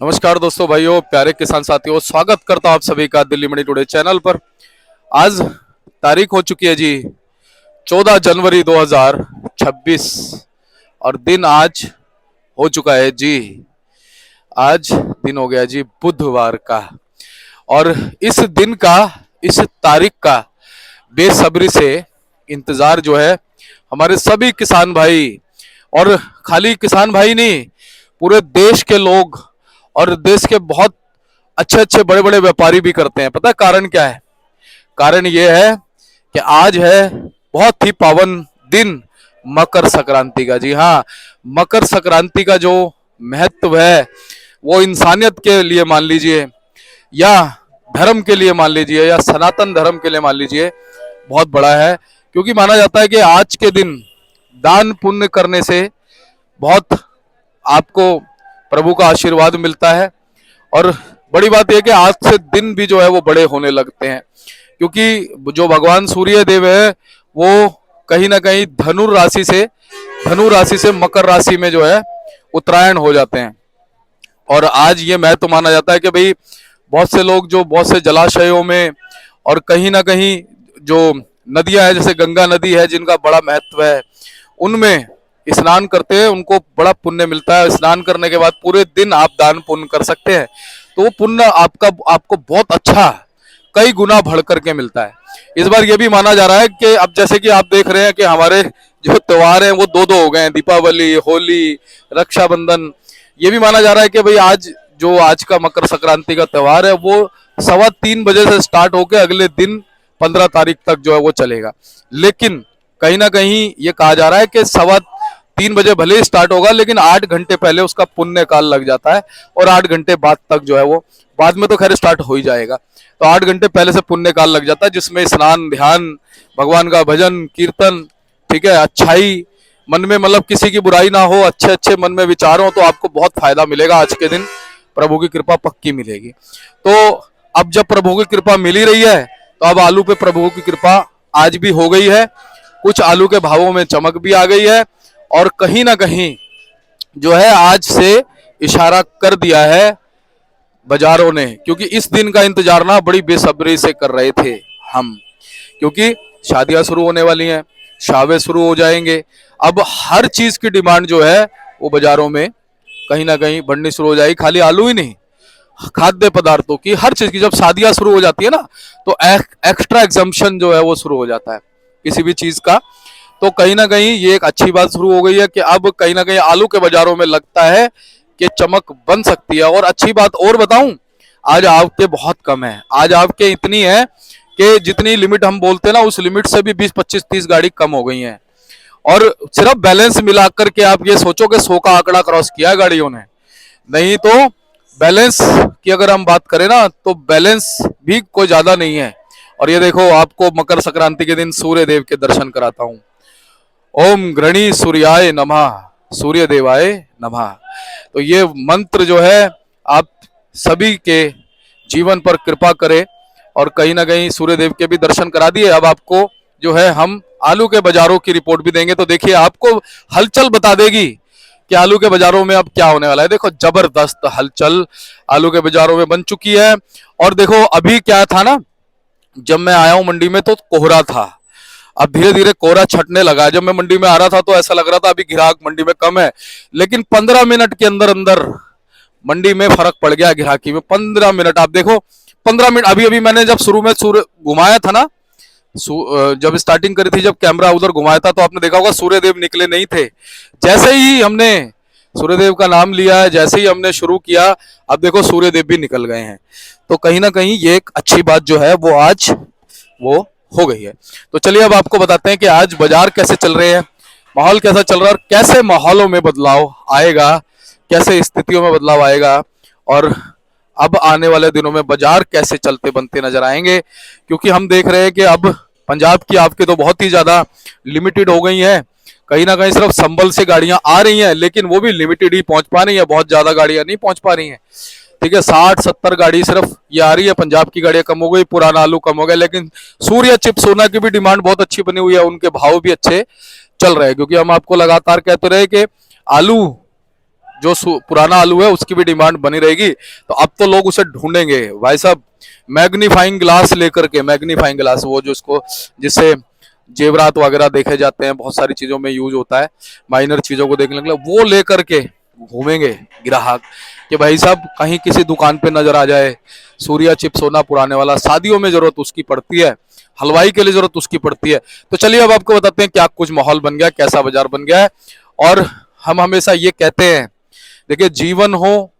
नमस्कार दोस्तों, भाइयों, प्यारे किसान साथियों, स्वागत करता हूं आप सभी का दिल्ली मंडी टुडे चैनल पर। आज तारीख हो चुकी है जी 14 जनवरी 2026 और दिन आज हो चुका है जी। आज दिन हो गया जी बुधवार का और इस दिन का, इस तारीख का बेसब्री से इंतजार जो है हमारे सभी किसान भाई, और खाली किसान भाई नहीं, पूरे देश के लोग और देश के बहुत अच्छे अच्छे बड़े बड़े व्यापारी भी करते हैं। पता है कारण क्या है? कारण ये है कि आज है बहुत ही पावन दिन मकर संक्रांति का। जी हाँ, मकर संक्रांति का जो महत्व है वो इंसानियत के लिए मान लीजिए, या धर्म के लिए मान लीजिए, या सनातन धर्म के लिए मान लीजिए, बहुत बड़ा है। क्योंकि माना जाता है कि आज के दिन दान पुण्य करने से बहुत आपको प्रभु का आशीर्वाद मिलता है। और बड़ी बात यह कि आज से दिन भी जो है वो बड़े होने लगते हैं, क्योंकि जो भगवान सूर्य देव है वो कहीं ना कहीं धनु राशि से मकर राशि में जो है उत्तरायण हो जाते हैं। और आज ये महत्व माना जाता है कि भाई बहुत से लोग जो बहुत से जलाशयों में और कहीं ना कहीं जो नदियां है, जैसे गंगा नदी है जिनका बड़ा महत्व है, उनमें स्नान करते हैं, उनको बड़ा पुण्य मिलता है। स्नान करने के बाद पूरे दिन आप दान पुण्य कर सकते हैं, तो वो पुण्य आपको बहुत अच्छा कई गुना बढ़ करके मिलता है। इस बार ये भी माना जा रहा है कि अब जैसे कि आप देख रहे हैं कि हमारे जो त्योहार हैं वो दो दो हो गए हैं, दीपावली, होली, रक्षाबंधन। ये भी माना जा रहा है कि भाई आज का मकर संक्रांति का त्योहार है वो 3:15 से स्टार्ट होकर अगले दिन 15 तारीख तक जो है वो चलेगा। लेकिन कहीं ना कहीं ये कहा जा रहा है कि 3:15 भले ही स्टार्ट होगा, लेकिन 8 घंटे पहले उसका पुण्य काल लग जाता है और 8 घंटे बाद तक जो है वो, बाद में तो खैर स्टार्ट हो ही जाएगा, तो 8 घंटे पहले से पुण्य काल लग जाता है, जिसमें स्नान, ध्यान, भगवान का भजन कीर्तन, ठीक है, अच्छाई मन में, मतलब किसी की बुराई ना हो, अच्छे अच्छे मन में विचार हो, तो आपको बहुत फायदा मिलेगा। आज के दिन प्रभु की कृपा पक्की मिलेगी। तो अब जब प्रभु की कृपा मिल ही रही है, तो अब आलू पे प्रभु की कृपा आज भी हो गई है। कुछ आलू के भावों में चमक भी आ गई है और कहीं ना कहीं जो है आज से इशारा कर दिया है बाजारों ने, क्योंकि इस दिन का इंतजार ना बड़ी बेसब्री से कर रहे थे हम, क्योंकि शादियां शुरू होने वाली हैं, शावे शुरू हो जाएंगे। अब हर चीज की डिमांड जो है वो बाजारों में कहीं ना कहीं बढ़नी शुरू हो जाएगी। खाली आलू ही नहीं, खाद्य पदार्थों की, हर चीज की जब शादियां शुरू हो जाती है ना, तो एक्स्ट्रा एग्जम्पशन जो है वो शुरू हो जाता है किसी भी चीज का। तो कहीं ना कहीं ये एक अच्छी बात शुरू हो गई है कि अब कहीं ना कहीं आलू के बाजारों में लगता है कि चमक बन सकती है। और अच्छी बात और बताऊं, आज आपके बहुत कम है। आज आपके इतनी है कि जितनी लिमिट हम बोलते हैं ना, उस लिमिट से भी 20, 25, 30 गाड़ी कम हो गई हैं। और सिर्फ बैलेंस मिलाकर के आप ये सोचो कि 100 का आंकड़ा क्रॉस किया है गाड़ियों ने, नहीं तो बैलेंस की अगर हम बात करें ना, तो बैलेंस भी कोई ज्यादा नहीं है। और ये देखो, आपको मकर संक्रांति के दिन सूर्य देव के दर्शन कराता हूं। ओम गृणी सूर्याय नमः, सूर्य देवाय नमः। तो ये मंत्र जो है आप सभी के जीवन पर कृपा करे, और कहीं ना कहीं सूर्य देव के भी दर्शन करा दिए। अब आपको जो है हम आलू के बाजारों की रिपोर्ट भी देंगे, तो देखिए आपको हलचल बता देगी कि आलू के बाजारों में अब क्या होने वाला है। देखो, जबरदस्त हलचल आलू के बाजारों में बन चुकी है। और देखो अभी क्या था ना, जब मैं आया हूं मंडी में तो कोहरा था, अब धीरे धीरे कोहरा छटने लगा। जब मैं मंडी में आ रहा था तो ऐसा लग रहा था अभी ग्राहक मंडी में कम है, लेकिन 15 मिनट के अंदर अंदर मंडी में फर्क पड़ गया ग्राहकी में। 15 मिनट आप देखो, 15 मिनट। अभी अभी मैंने जब शुरू में सूर्य घुमाया था ना, जब स्टार्टिंग करी थी, जब कैमरा उधर घुमाया था, तो आपने देखा होगा सूर्य देव निकले नहीं थे। जैसे ही हमने सूर्य देव का नाम लिया, जैसे ही हमने शुरू किया, अब देखो सूर्य देव भी निकल गए हैं। तो कहीं ना कहीं ये एक अच्छी बात जो है वो आज वो हो गई है। तो चलिए अब आपको बताते हैं कि आज बाजार कैसे चल रहे हैं, माहौल कैसा चल रहा है, और कैसे माहौलों में बदलाव आएगा, कैसे स्थितियों में बदलाव आएगा, और अब आने वाले दिनों में बाजार कैसे चलते बनते नजर आएंगे। क्योंकि हम देख रहे हैं कि अब पंजाब की आपके तो बहुत ही ज्यादा लिमिटेड हो गई हैं। कहीं ना कहीं सिर्फ संभल से गाड़ियां आ रही हैं, लेकिन वो भी लिमिटेड ही पहुंच पा रही है, बहुत ज्यादा गाड़ियां नहीं पहुंच पा रही हैं। ठीक है, 60-70 गाड़ी सिर्फ ये आ रही है। पंजाब की गाड़ियां कम हो गई, पुराना आलू कम हो गया, लेकिन सूर्य चिप सोना की भी डिमांड बहुत अच्छी बनी हुई है, उनके भाव भी अच्छे चल रहे हैं। क्योंकि हम आपको लगातार कहते रहे कि आलू जो पुराना आलू है उसकी भी डिमांड बनी रहेगी। तो अब तो लोग उसे ढूंढेंगे भाई साहब। मैग्नीफाइंग ग्लास लेकर के, मैग्नीफाइंग ग्लास वो जो इसको जिससे जेवरात वगैरह देखे जाते हैं, बहुत सारी चीजों में यूज होता है, माइनर चीजों को देखने के लिए वो लेकर के घूमेंगे ग्राहक कि भाई साहब कहीं किसी दुकान पे नजर आ जाए सूर्या चिप्स सोना पुराने वाला, शादियों में जरूरत उसकी पड़ती है, हलवाई के लिए जरूरत उसकी पड़ती है। तो चलिए अब आपको बताते हैं क्या कुछ माहौल बन गया, कैसा बाजार बन गया है। और हम हमेशा ये कहते हैं, देखिए जीवन हो,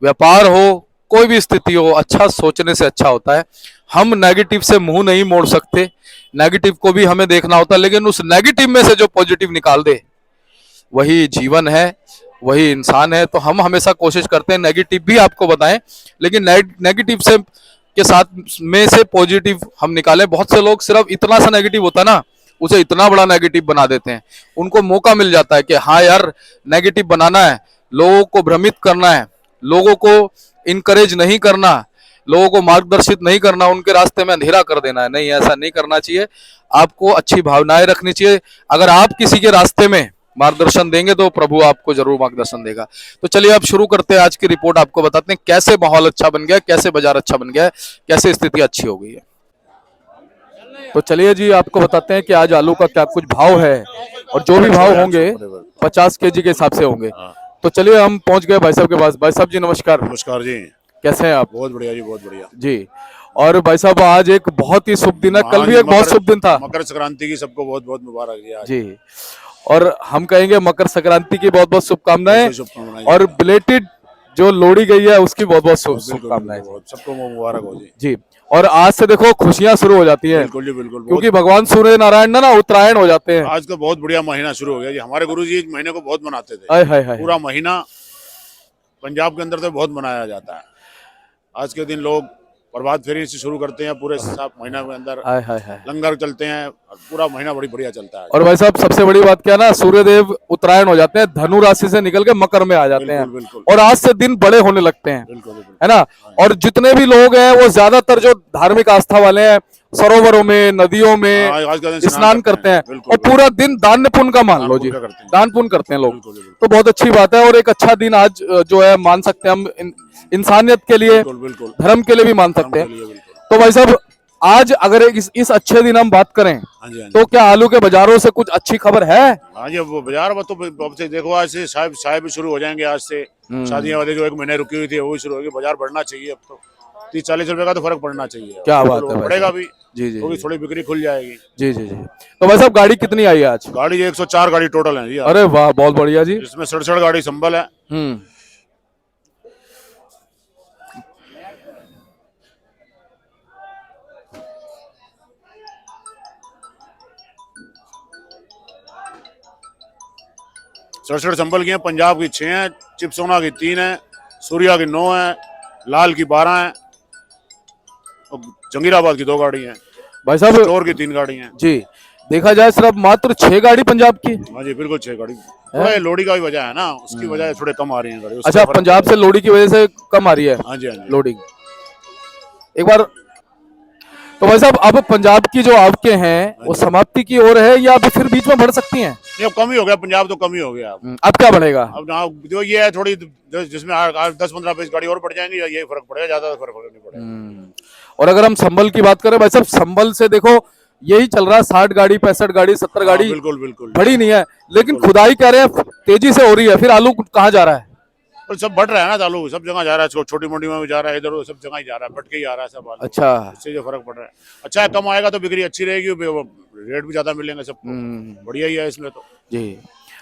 व्यापार हो, कोई भी स्थिति हो, अच्छा सोचने से अच्छा होता है। हम नेगेटिव से मुंह नहीं मोड़ सकते, नेगेटिव को भी हमें देखना होता है, लेकिन उस नेगेटिव में से जो पॉजिटिव निकाल दे वही जीवन है, वही इंसान है। तो हम हमेशा कोशिश करते हैं नेगेटिव भी आपको बताएं, लेकिन नेगेटिव से के साथ में से पॉजिटिव हम निकालें। बहुत से लोग सिर्फ इतना सा नेगेटिव होता है ना, उसे इतना बड़ा नेगेटिव बना देते हैं। उनको मौका मिल जाता है कि हाँ यार नेगेटिव बनाना है, लोगों को भ्रमित करना है, लोगों को इनकरेज नहीं करना, लोगों को मार्गदर्शित नहीं करना, उनके रास्ते में अंधेरा कर देना है। नहीं, ऐसा नहीं करना चाहिए। आपको अच्छी भावनाएं रखनी चाहिए। अगर आप किसी के रास्ते में मार्गदर्शन देंगे तो प्रभु आपको जरूर मार्गदर्शन देगा। तो चलिए अब शुरू करते हैं आज की रिपोर्ट। आपको बताते हैं कैसे माहौल अच्छा बन गया, कैसे बाजार अच्छा बन गया है, कैसे स्थिति अच्छी हो गई है। तो चलिए जी आपको बताते हैं कि आज आलू का क्या कुछ भाव है, और जो भी भाव होंगे 50 केजी के हिसाब से होंगे। तो चलिए हम पहुंच गए भाई साहब के पास। भाई साहब जी नमस्कार। नमस्कार जी, कैसे हैं आप? बहुत बढ़िया जी, बहुत बढ़िया जी। और भाई साहब आज एक बहुत ही शुभ दिन है, कल भी एक बहुत शुभ दिन था, मकर संक्रांति की सबको बहुत बहुत मुबारक जी आज। जी। और हम कहेंगे मकर संक्रांति की बहुत बहुत शुभकामनाएं, और बिलेटेड जो लोहड़ी गई है उसकी बहुत बहुत शुभकामनाएं, सबको मुबारक हो जी। जी। और आज से देखो खुशियां शुरू हो जाती हैं, बिल्कुल जी, बिल्कुल, क्योंकि भगवान सूर्य नारायण ना उत्तरायण हो जाते हैं। आज तो बहुत बढ़िया महीना शुरू हो गया जी। हमारे गुरुजी इस महीने को बहुत मनाते थे। हाय हाय हाय। पूरा महीना पंजाब के अंदर तो बहुत मनाया जाता है। आज के दिन लोग प्रभात फेरी से शुरू करते हैं, पूरे महीना के अंदर लंगर चलते हैं, पूरा महीना बड़ी बढ़िया चलता है। और भाई साहब सबसे बड़ी बात क्या ना, सूर्यदेव उत्तरायण हो जाते हैं, धनु राशि से निकल के मकर में आ जाते हैं, और आज से दिन बड़े होने लगते हैं, है ना। और जितने भी लोग हैं वो ज्यादातर जो धार्मिक आस्था वाले हैं सरोवरों में, नदियों में स्नान करते हैं, और पूरा दिन दान पुण्य का मान लो जी, दान पुण्य करते हैं लोग। तो बहुत अच्छी बात है, और एक अच्छा दिन आज जो है मान सकते हैं हम, इंसानियत के लिए, धर्म के लिए भी मान सकते हैं। तो भाई साहब आज अगर इस अच्छे दिन हम बात करें, तो क्या आलू के बाजारों से कुछ अच्छी खबर है? हाँ जी, वो बाजार तो देखो आज से साहब भी शुरू हो जाएंगे। आज से शादियां वाले जो एक महीने रुकी हुई थी वो भी शुरू होगी। बाजार बढ़ना चाहिए, अब तो 30-40 रुपए का तो फर्क पड़ना चाहिए। क्या बात है, बढ़ेगा भी जी जी, तो थोड़ी बिक्री खुल जाएगी। जी जी जी। तो भाई साहब गाड़ी कितनी आई आज? गाड़ी 104 गाड़ी टोटल है जी। अरे वाह, बहुत बढ़िया जी। इसमें 67 गाड़ी संभल है। 67 संभल की है। पंजाब की 6 है, चिपसोना की 3 है, सूर्या की 9 है, लाल की 12 है, और जंगीराबाद की 2 गाड़ी है। भाई साहब स्टोर की 3 गाड़ी हैं जी। देखा जाए सिर्फ मात्र 6 गाड़ी पंजाब की। हाँ जी, बिल्कुल 6 गाड़ी। थोड़ा लोडी का भी वजह है ना, उसकी वजह थोड़े कम आ रही है गाड़ी। अच्छा, पंजाब से लोडी की वजह से कम आ रही है? हाँ जी, हाँ जी। लोडिंग एक बार। तो भाई साहब अब पंजाब की जो आपके हैं वो समाप्ति की ओर है, या अभी फिर बीच में बढ़ सकती हैं? नहीं, अब कम ही हो गया, पंजाब तो कम ही हो गया। अब क्या बढ़ेगा? अब ना जो ये है थोड़ी, जिसमें 10-15 गाड़ी और बढ़ जाएंगी, यही फर्क पड़ेगा, ज्यादा फर्क नहीं पड़ेगा। और अगर हम संभल की बात करें भाई साहब, संभल से देखो यही चल रहा है, 60 गाड़ी 65 गाड़ी 70 गाड़ी। बिल्कुल बिल्कुल बड़ी नहीं है, लेकिन खुदाई कह रहे हैं तेजी से हो रही है। फिर आलू कहाँ जा रहा है? और सब बढ़ रहा है ना, आलू सब जगह जा रहा है, छोटी मंडी में भी जा रहा है, इधर सब जगह ही जा रहा है, बढ़ के ही आ रहा है सब आलू। अच्छा, इससे जो फर्क पड़ रहा है। अच्छा है, कम आएगा तो बिक्री अच्छी रहेगी, रेट भी ज्यादा मिलेंगे सबको। बढ़िया ही है इसमें तो जी।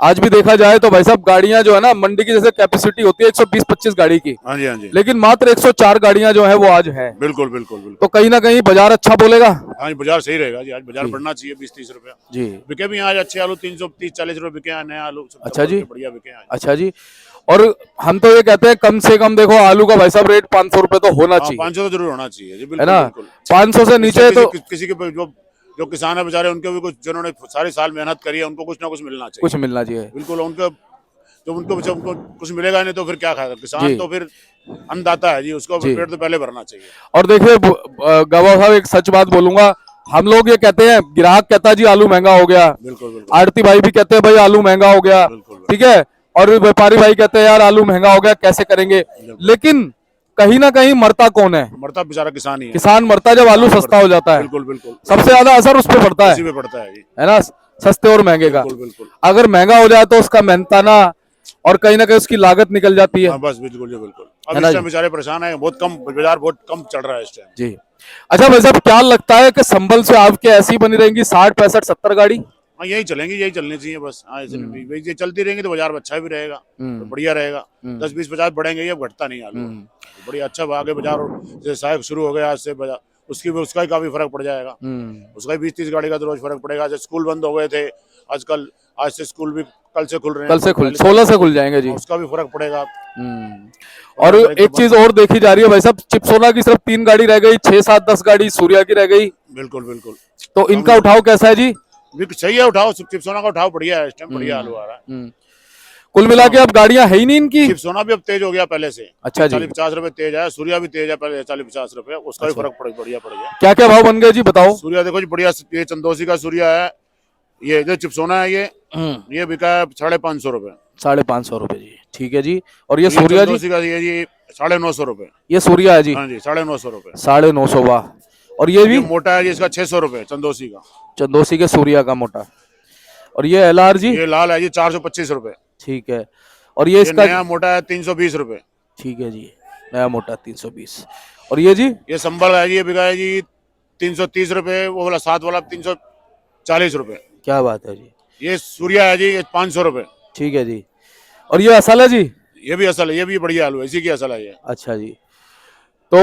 आज भी देखा जाए तो भाई साहब गाड़ियां जो है ना, मंडी की जैसे कैपेसिटी होती है 120-25 गाड़ी की। हाँ जी, हाँ जी। लेकिन मात्र 104 गाड़ियां जो है वो आज है। बिल्कुल बिल्कुल बिल्कुल। तो कहीं ना कहीं बाजार अच्छा बोलेगा। हाँ जी, बाजार सही रहेगा जी। आज बाजार बढ़ना चाहिए 20-30 रुपया जी। बिके भी आज अच्छे आलू 330-40 रुपए बिके हैं, नए आलू। अच्छा जी, बढ़िया बिके हैं। अच्छा जी। और हम तो ये कहते हैं कम से कम देखो आलू का भाई साहब रेट 500 रुपए तो होना चाहिए। 500 तो जरूर होना चाहिए जी, है ना। 500 से नीचे तो किसी के जो किसान है बेचारे, उनके भी कुछ, जिन्होंने सारे साल मेहनत करी है, उनको कुछ ना कुछ मिलना चाहिए। कुछ मिलना चाहिए, बिल्कुल। उनको कुछ मिलेगा नहीं तो फिर क्या खाएगा किसान? तो फिर अन्नदाता है जी, उसको पेट तो पहले भरना चाहिए। और देखिए गवाह साहब एक सच बात बोलूंगा, हम लोग ये कहते हैं, ग्राहक कहता है जी आलू महंगा हो गया, बिल्कुल बिल्कुल। आड़ती भाई भी कहते हैं भाई आलू महंगा हो गया, ठीक है। और व्यापारी भाई कहते हैं यार आलू महंगा हो गया कैसे करेंगे, लेकिन कहीं ना कहीं मरता कौन है? मरता बेचारा किसान ही है। किसान मरता है जब आलू सस्ता हो जाता है। बिल्कुल बिल्कुल, सबसे ज्यादा असर उस पर पड़ता इसी है पे पड़ता है जी। है ना, सस्ते और महंगे का। बिल्कुल बिल्कुल, अगर महंगा हो जाए तो उसका मेहनताना और कहीं ना कहीं उसकी लागत निकल जाती है। हाँ बस बिल्कुल जी बिल्कुल। अब है ना इस जी? टाइम बेचारे परेशान है, बहुत कम बाजार, बहुत कम चल रहा है इस टाइम जी। अच्छा भाई साहब, क्या लगता है कि संभल से आपके ऐसी बनी रहेंगी 60 65 70 गाड़ी? हाँ यही चलेंगी, यही चलनी चाहिए बस। हाँ ऐसे भी ये चलती रहेंगी तो बाजार अच्छा भी रहेगा, तो बढ़िया रहेगा। 10-20-50 बढ़ेंगे, ये घटता नहीं आलू। बढ़िया अच्छा आगे बाजार, जैसे साहब शुरू हो गया आज से बाजार, उसका ही काफी फर्क पड़ जाएगा। उसका ही 20-30 गाड़ी का तो रोज फर्क पड़ेगा। जैसे स्कूल बंद हो गए थे आजकल, आज से स्कूल भी कल से खुल रहे हैं, कल से खुल 16 से खुल जाएंगे जी। उसका भी फर्क पड़ेगा। और एक चीज और देखी जा रही है भाई साहब, चिपसोना की सिर्फ 3 गाड़ी रह गई, 6 7 10 गाड़ी सूर्या की रह गई। बिल्कुल बिल्कुल, तो इनका उठाव कैसा है जी? सही है, उठाओ चिपसोना का उठाव बढ़िया है, इस टाइम बढ़िया आलू आ रहा है। कुल मिला के अब गाड़ियां है ही नहीं इनकी। चिपसोना भी अब तेज हो गया पहले से। अच्छा जी। 40-50 रुपए तेज है। सूर्या भी तेज है, पहले 40-50 रुपए, उसका भी फर्क बढ़िया पड़ गया। क्या क्या भाव बन गए जी बताओ? सूर्या देखो जी बढ़िया, ये चंदोसी का सूर्या है, ये जो चिपसोना है ये बिका है 550 रुपए। 550 रुपए जी, ठीक है जी। और ये सूर्या जी? का ये जी 950 रुपए। ये सूर्या है जी? हाँ जी 950 रुपए। 950, वाह। और ये भी मोटा है जी, इसका 600 रुपए चंदोसी का। चंदोसी के सूर्या का मोटा। और ये एलआर जी? ये लाल है जी 425 रुपए। ठीक है। और ये इसका नया मोटा है 320 रुपए। ठीक है जी, नया मोटा 320। और ये जी? ये संबल है जी, ये बिका है जी 330 रुपए, वो वाला 7 वाला 340 रुपए। क्या बात है जी। ये सूर्या है जी, ये 500 रुपए। ठीक है जी। और ये असल है जी? ये भी असल है, ये भी बढ़िया आलू है, इसी की असल है ये। अच्छा जी। तो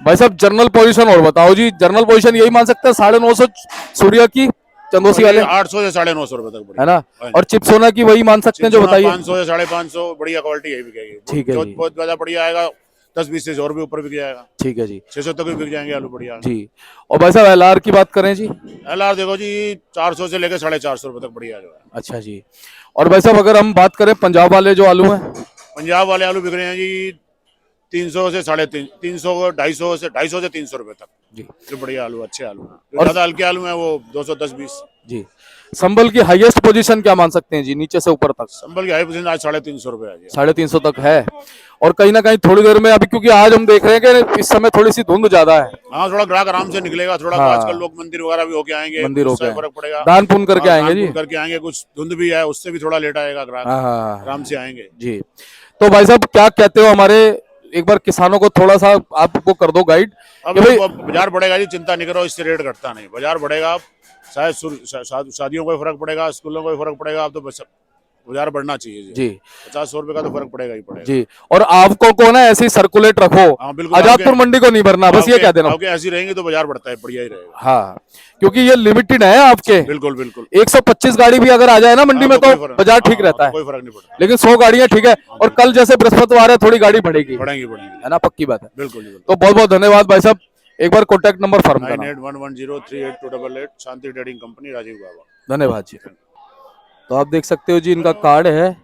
भाई साहब जनरल पोजीशन और बताओ जी, जनरल पोजीशन यही मान सकते हैं 950 सूर्या की, चंदोसी वाले 800 से 950 रुपए तक है ना। और चिपसोना की वही मान सकते हैं जो बताइए? 500 से 550, बढ़िया क्वालिटी यही बिकेगी। ठीक है जी। बहुत ज्यादा बढ़िया आएगा 10-20 से और भी ऊपर बिक जाएगा। ठीक है जी। 600 तक भी बिक जाएंगे आलू बढ़िया जी। और भाई साहब एलआर की बात करें जी? एलआर देखो जी 400 से लेकर 450 रुपए तक बढ़िया जो है। अच्छा जी। और भाई साहब अगर हम बात करें पंजाब वाले जो आलू हैं? पंजाब वाले आलू बिक रहे हैं जी 300 से 350, 250 से 300 रुपए तक जी। जो बढ़िया आलू, अच्छे आलू हैं। जो ज्यादा हल्के आलू हैं वो 210-20 जी। संभल की हाईएस्ट पोजीशन क्या मान सकते हैं जी, नीचे से ऊपर तक? संबल की हाई पोजीशन आज 350 रुपए है। 350 तक है। और कहीं ना कहीं थोड़ी देर में अभी, क्योंकि आज हम देख रहे हैं कि इस समय थोड़ी सी धुंध ज्यादा है। हाँ थोड़ा ग्राहक आराम से निकलेगा थोड़ा। हाँ। आजकल लोग मंदिर वगैरह भी होके आएंगे, मंदिर होके उससे फर्क पड़ेगा। दान पुण्य करके आएंगे जी। करके आएंगे, कुछ धुंध भी है उससे भी थोड़ा लेट आएगा ग्राहक। हाँ आराम से आएंगे जी। तो भाई साहब क्या कहते हो, हमारे एक बार किसानों को थोड़ा सा आपको कर दो गाइड। अब बाजार बढ़ेगा जी, चिंता नहीं करो, इससे रेट घटता नहीं। बाजार बढ़ेगा, शायद शादियों को फर्क पड़ेगा, स्कूलों को फर्क पड़ेगा। अब तो बाजार बढ़ना चाहिए जी। 50-100 रुपए का तो फर्क पड़ेगा ही पड़ेगा जी। और आपको को ना ऐसे सर्कुलेट रखो। हाँ बिल्कुल, आजादपुर मंडी को नहीं भरना, बस ये कह देना। ऐसी रहेंगे तो बाजार बढ़ता है, बढ़िया ही रहेगा। हाँ, क्योंकि ये लिमिटेड है आपके। बिल्कुल बिल्कुल, 125 गाड़ी भी अगर आ जाए ना मंडी में तो बाजार ठीक रहता है, कोई फर्क नहीं पड़ता। लेकिन 100 गाड़ियां ठीक है। और कल जैसे बृहस्पतिवार है, थोड़ी गाड़ी बढ़ेगी, बढ़ेंगी है ना, पक्की बात है। बिल्कुल। तो बहुत बहुत धन्यवाद भाई साहब। एक बार कॉन्टैक्ट नंबर फर्म करना। 9811038288, शांति ट्रेडिंग कंपनी, राजीव बाबा। धन्यवाद जी। तो आप देख सकते हो जी, इनका कार्ड है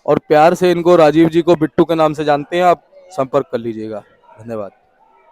और प्यार से इनको राजीव जी को बिट्टू के नाम से जानते हैं, आप संपर्क कर लीजिएगा। धन्यवाद।